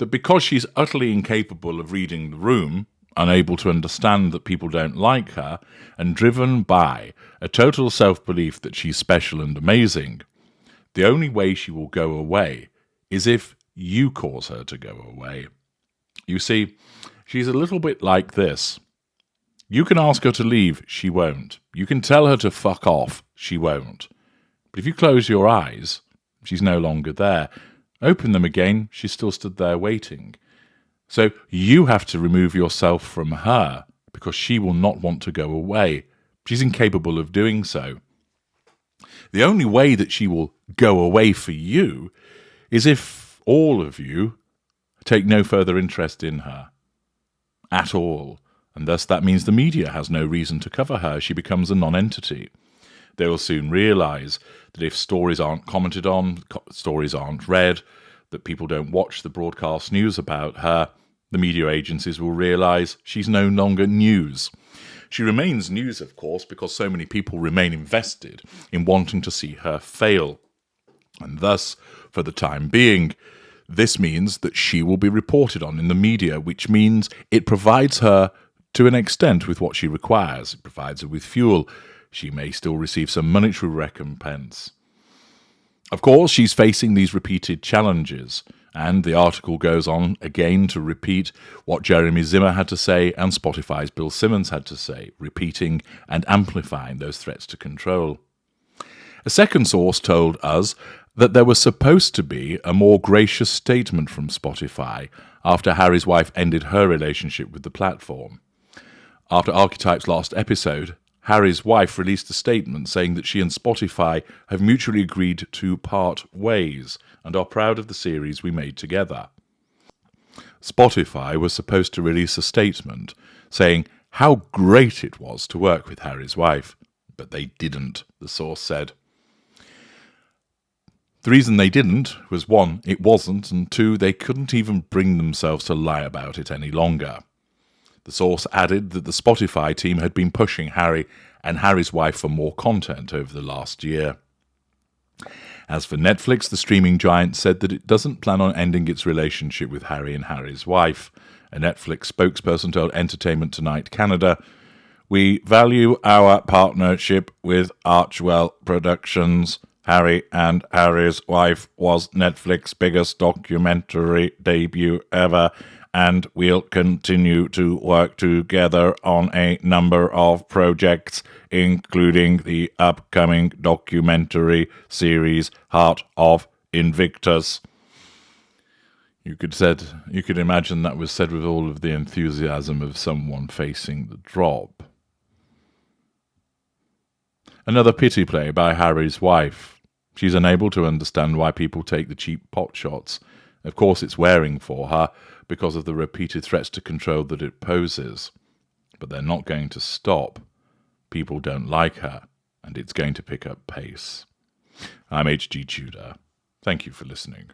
that because she's utterly incapable of reading the room, unable to understand that people don't like her, and driven by a total self-belief that she's special and amazing, the only way she will go away is if you cause her to go away. You see, she's a little bit like this. You can ask her to leave, she won't. You can tell her to fuck off, she won't. But if you close your eyes, she's no longer there. Open them again, she's still stood there waiting. So you have to remove yourself from her because she will not want to go away. She's incapable of doing so. The only way that she will go away for you is if all of you take no further interest in her at all. And thus that means the media has no reason to cover her. She becomes a non-entity. They will soon realise that if stories aren't commented on, stories aren't read, that people don't watch the broadcast news about her, the media agencies will realise she's no longer news. She remains news, of course, because so many people remain invested in wanting to see her fail. And thus, for the time being, this means that she will be reported on in the media, which means it provides her to an extent with what she requires. It provides her with fuel. She may still receive some monetary recompense. Of course, she's facing these repeated challenges, and the article goes on again to repeat what Jeremy Zimmer had to say and Spotify's Bill Simmons had to say, repeating and amplifying those threats to control. A second source told us that there was supposed to be a more gracious statement from Spotify after Harry's wife ended her relationship with the platform. After Archetype's last episode, Harry's wife released a statement saying that she and Spotify have mutually agreed to part ways and are proud of the series we made together. Spotify was supposed to release a statement saying how great it was to work with Harry's wife, but they didn't, the source said. The reason they didn't was 1, it wasn't, and 2, they couldn't even bring themselves to lie about it any longer. The source added that the Spotify team had been pushing Harry and Harry's wife for more content over the last year. As for Netflix, the streaming giant said that it doesn't plan on ending its relationship with Harry and Harry's wife. A Netflix spokesperson told Entertainment Tonight Canada, "We value our partnership with Archwell Productions. Harry and Harry's Wife was Netflix's biggest documentary debut ever, and we'll continue to work together on a number of projects, including the upcoming documentary series Heart of Invictus." You could imagine that was said with all of the enthusiasm of someone facing the drop. Another pity play by Harry's wife. She's unable to understand why people take the cheap pot shots. Of course it's wearing for her because of the repeated threats to control that it poses. But they're not going to stop. People don't like her, and it's going to pick up pace. I'm H.G. Tudor. Thank you for listening.